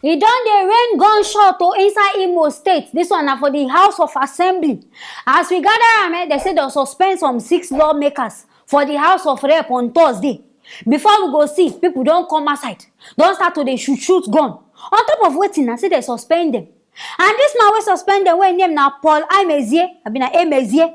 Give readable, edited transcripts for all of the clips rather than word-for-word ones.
E don dey rain gunshot to inside Imo State. This one na for the House of Assembly. As we gather am, they say they'll suspend some 6 lawmakers for the House of Rep on Thursday. Before we go see, people don't come outside. Don't start to dey shoot gun. On top of waiting, I say they suspend them. And this man will suspend them when name na Paul Imezie, Emezie.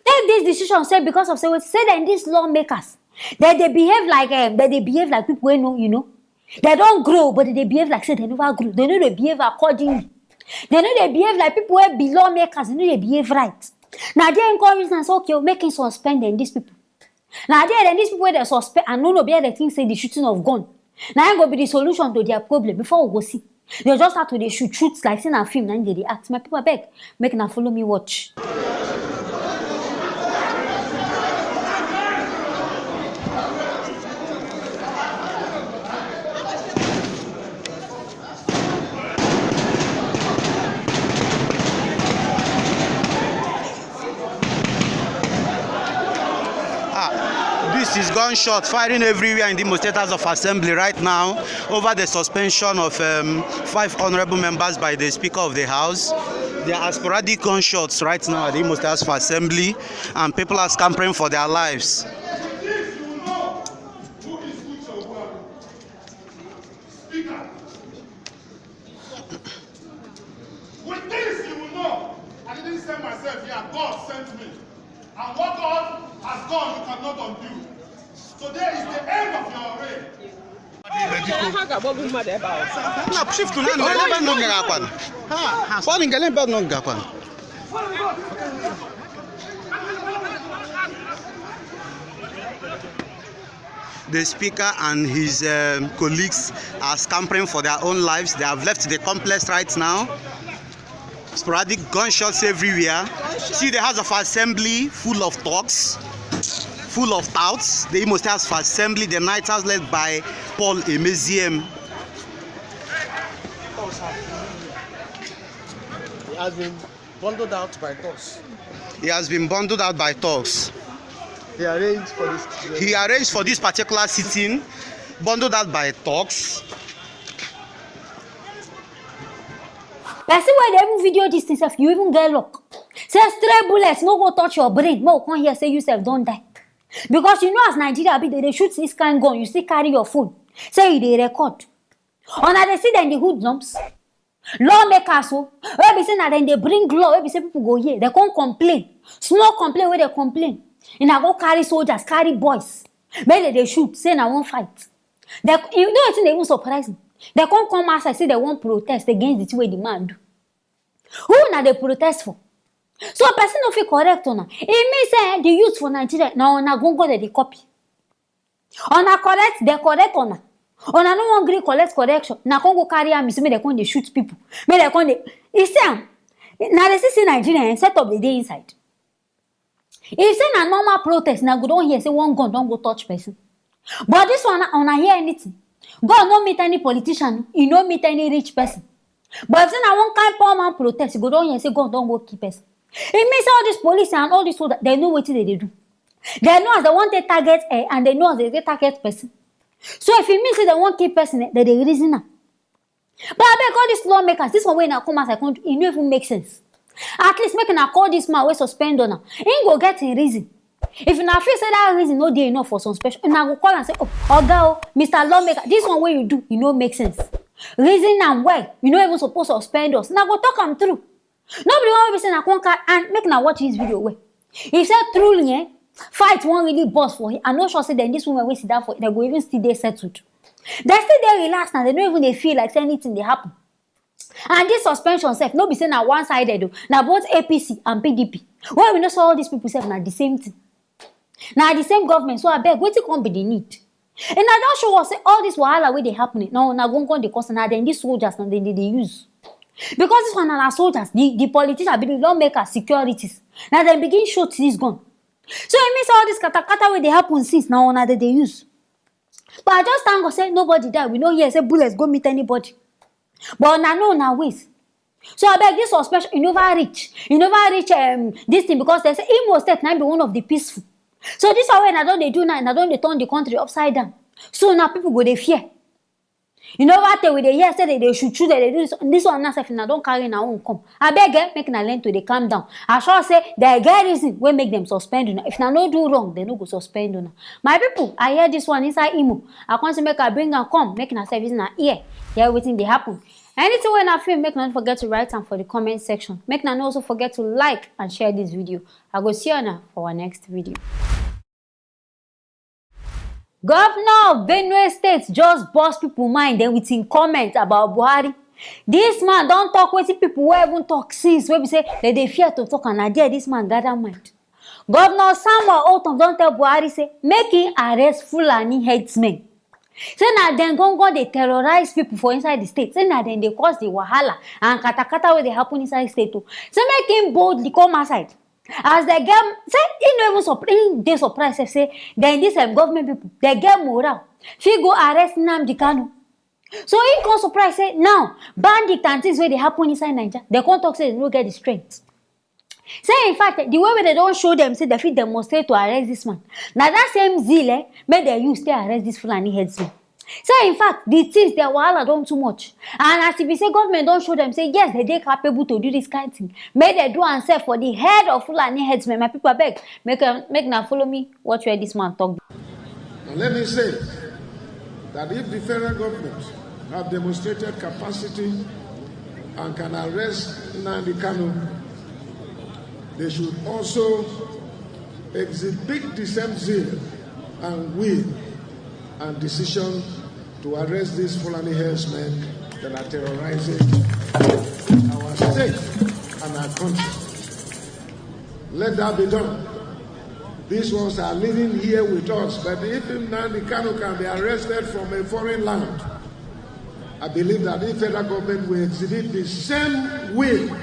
Take this decision, say because of say that these lawmakers, they behave like people who know, you know. They don't grow, but they behave like say they never grow. They know they behave accordingly. They know they behave like people who be lawmakers. They know they behave right. Now they encourage us, okay, making suspend these people. Now then these people they suspend and no be the thing say the shooting of gun. Now ain't gonna be the solution to their problem. Before we go see, they just have to they shoot like saying a film. Then they act. My people beg, make na follow me watch. This is gunshot firing everywhere in the Imo State House of Assembly right now over the suspension of 5 honorable members by the Speaker of the House. There are sporadic gunshots right now at the Imo State House of Assembly, and people are scampering for their lives. With this, you will know. I didn't send myself here. God sent me. And what God has done, you cannot undo. Today is the end of your reign. The Speaker and his colleagues are scampering for their own lives. They have left the complex right now. Sporadic gunshots everywhere. See the House of Assembly full of talks, full of touts. The Imo State House of Assembly, the night house led by Paul Emezie. He has been bundled out by talks. He has been bundled out by talks. He arranged for this. He arranged for this particular sitting, bundled out by talks. Person when they even video this thing, you even get luck. Say stray bullets, no go touch your brain. No come here say you self don't die. Because you know as Nigeria be they shoot this kind gun, you still carry your phone. Say they record. On they see then the hoodlums. Lawmakers so where be say na then they bring law, where be say people go here, they can't complain. Small complain where they complain. And I go carry soldiers, carry boys. Maybe they shoot, say na one fight. They you know it's even surprising. They can't come outside say they want protest against the way the man do. Who na they protest for? So a person of correct on. It means say the youth for Nigeria now na go the copy. On a correct, they correct on. On a no one green collect correction. Na go carry am, me they come they shoot people. Me they come they. You see now they see Nigeria set up the day inside. If say na normal protest, na go don hear say one gun don't go touch person. But this one on a hear anything. God no meet any politician, he no meet any rich person. But if say na one kind poor man protest, you go down here and say God don't go keep person. It means all this police and all this soldiers, they know what they do. They know as they want to target and they know as they target person. So if it means they want keep person, they reason now. But I beg all these lawmakers, this one way now come as I country, it no even make sense. At least make na call this man wey suspend on. He go get a reason. If you feel say that reason no dey enough for some special, na go call and say, oh, Oga, Mr. Lawmaker, this one way you do, you know make sense. Reason am well, you know even supposed to suspend us. Now go talk am through. Nobody want to say na conquer and make na watch this video well. If say truly, fight won't really boss for him. I'm not sure say then this woman will sit down for it, they go even still dey settled. They still dey relaxed now. They don't even they feel like say anything they happen. And this suspension self, no be saying na one sided though. Now both APC and PDP. Well, we know so all these people self na the same thing. Now the same government. So I beg, what it come be the need? And I don't show us say all this wahala where they happening. Now go the cost and then these soldiers and then they use. Because this one are soldiers, the politicians, the lawmakers, securities. Now they begin shoot this gun. So it means all this kata where they happen since now that they use. But I just thank God say nobody died. We know here say bullets go meet anybody. But na no na ways. So I beg this suspension, you never reach this thing because they say Imo State now be one of the peaceful. So this is when I don't they do now, and I don't they turn the country upside down. So now people go they fear. You know what with the year say they should choose they do this one now if na don't carry na own come. I beg make na learn to dey calm down. I sure say the get reason wey make them suspend una. If na no do wrong, they no go suspend una. My people, I hear this one inside Imo. I come say make I bring am come, make na service na ear. Hear wetin dey happen. Anything when I feel, make not forget to write am for the comment section. Make not also forget to like and share this video. I go see you now for our next video. Governor of Benue State just burst people mind then with him comment about Buhari. This man don't talk wetin people wey even talk since wey be say they fear to talk and na there this man gather mind. Governor Samuel Otom don tell Buhari say make him arrest Fulani headsmen. Say na dem go dey terrorize people for inside the state. Say na dem dey cause the wahala and katakata wey dey happen inside the state too. Say make him boldly come outside. As they get, say he no even surprised. They surprised say then this government people they get moral. Fi go arrest Nnamdi Kanu. So he come surprise say now bandit and things where they happen inside Nigeria. They can't talk say they no get the strength. Say in fact the way they don't show them say they fit demonstrate to arrest this man. Now that same zeal make they use to arrest this Fulani headsman. Say in fact the things their wahala don too much. And as if we say government don't show them say yes they capable to do this kind of thing. Make they do and say for the head of Fulani headsman. My people beg make now follow me watch where this man talk. And let me say that if the federal government have demonstrated capacity and can arrest Nnamdi Kanu, they should also exhibit the same zeal and will and decision to arrest these Fulani herdsmen that are terrorizing our state and our country. Let that be done. These ones are living here with us, but if Nnamdi Kanu can be arrested from a foreign land, I believe that the federal government will exhibit the same will.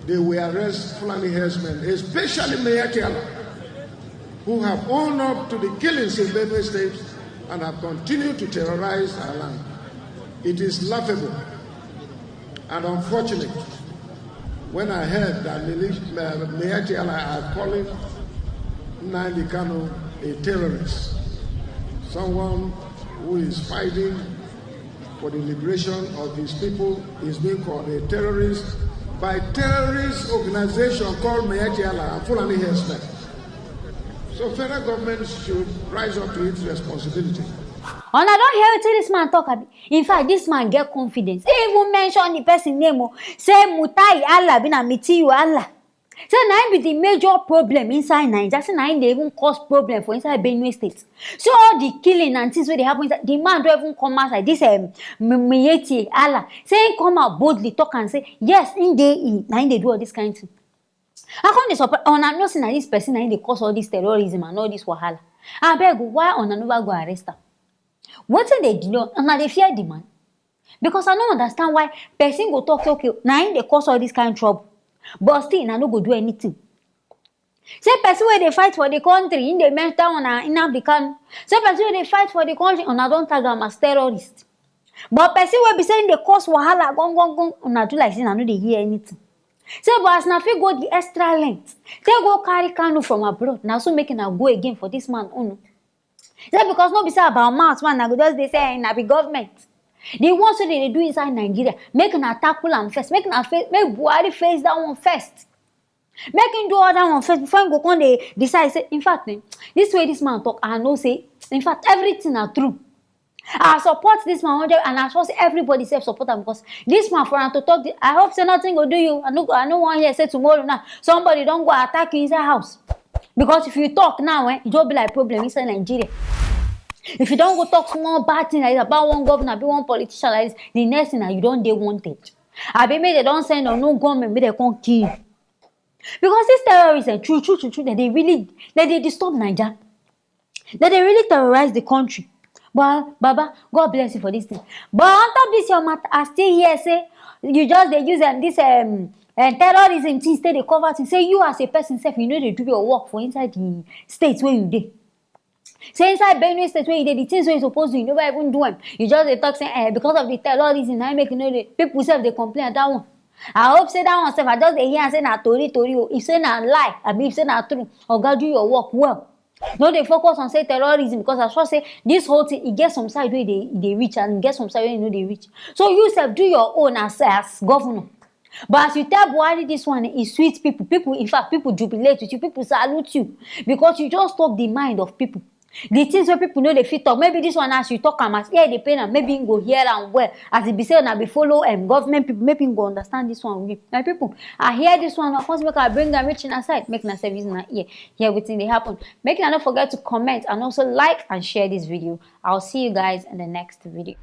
They will arrest Fulani herdsmen, especially Mayor Kiala, who have owned up to the killings in Benue State and have continued to terrorize our land. It is laughable and unfortunate when I heard that Mayor Kiala are calling Nnamdi Kanu a terrorist, someone who is fighting for the liberation of his people is being called a terrorist by terrorist organization called Mayakiala and Fulani herdsmen. So federal government should rise up to its responsibility. And I don't hear this man talk about. In fact, this man get confidence. He even mention the person name. Say Mutai Allah bina mitiyu Allah. Say na be the major problem inside Nigeria. Say na they even cause problem for inside Benue State. So all the killing and things where they happen, the man don't even come out like this Miyeti Allah. Say he come out boldly talk and say yes, in they do all this kind of thing. How come they support on I'm not saying that this person they cause all this terrorism and all this wahala. I beg why on never go arrest her? What say they do and they fear the man? Because I don't understand why person go talk okay now they cause all this kind of trouble. But still, I no go do anything. Say person where they fight for the country, in the mental on Nnamdi Kanu. Say person where they fight for the country, on don't tag them as terrorist. But person where be saying they cause wahala, gong, on do like saying I know they hear anything. Say but as na fit go the extra length, they go carry Kanu from abroad. Now so making a go again for this man. Say because no be say about mouth man, I go just they say na be government. The ones that they do inside Nigeria, make an attack and first, make Buhari face that one first. Make him do all that one first before him go on they decide say, in fact, this way this man talk, I know say, in fact, everything are true. I support this man 100 and I trust everybody self support him because this man for him to talk, I hope say nothing go do you. I no want here say tomorrow now somebody don't go attack you inside house. Because if you talk now, it don't be like problem inside Nigeria. If you don't go talk small bad thing like this about one governor, be one politician like this, the next thing you don't they wanted. I be made they don't send or no government, maybe they can't kill. Because this terrorism, true, that they disturb Nigeria. That they really terrorize the country. But Baba, God bless you for this thing. But on top of this, your matter, I still hear say you just they use this terrorism thing, stay they cover thing. Say you as a person self, you know they do your work for inside the states where you did. Say inside Benue State where you did the things where you supposed to, you never even do them. You just they talk saying because of the terrorism, I make you know the people self they complain at that one. I hope say that one self, I just they hear and say na tori. If say na lie, I mean if say na true, or God do your work well. No, they focus on say terrorism because I sure say this whole thing it gets some side where they reach and get some side where you know they reach. So you self do your own as governor. But as you tell Buhari this one is sweet people. People, in fact, people jubilate with you, people salute you because you just talk the mind of people. The things where people know they fit talk. Maybe this one as you talk am as hear the pain and maybe go hear and well. As it be say na be follow government people, maybe go understand this one with my people. I hear this one, of course make I bring them reaching aside, make na service na ear. Hear wetin dey happen. Make you not forget to comment and also like and share this video. I'll see you guys in the next video.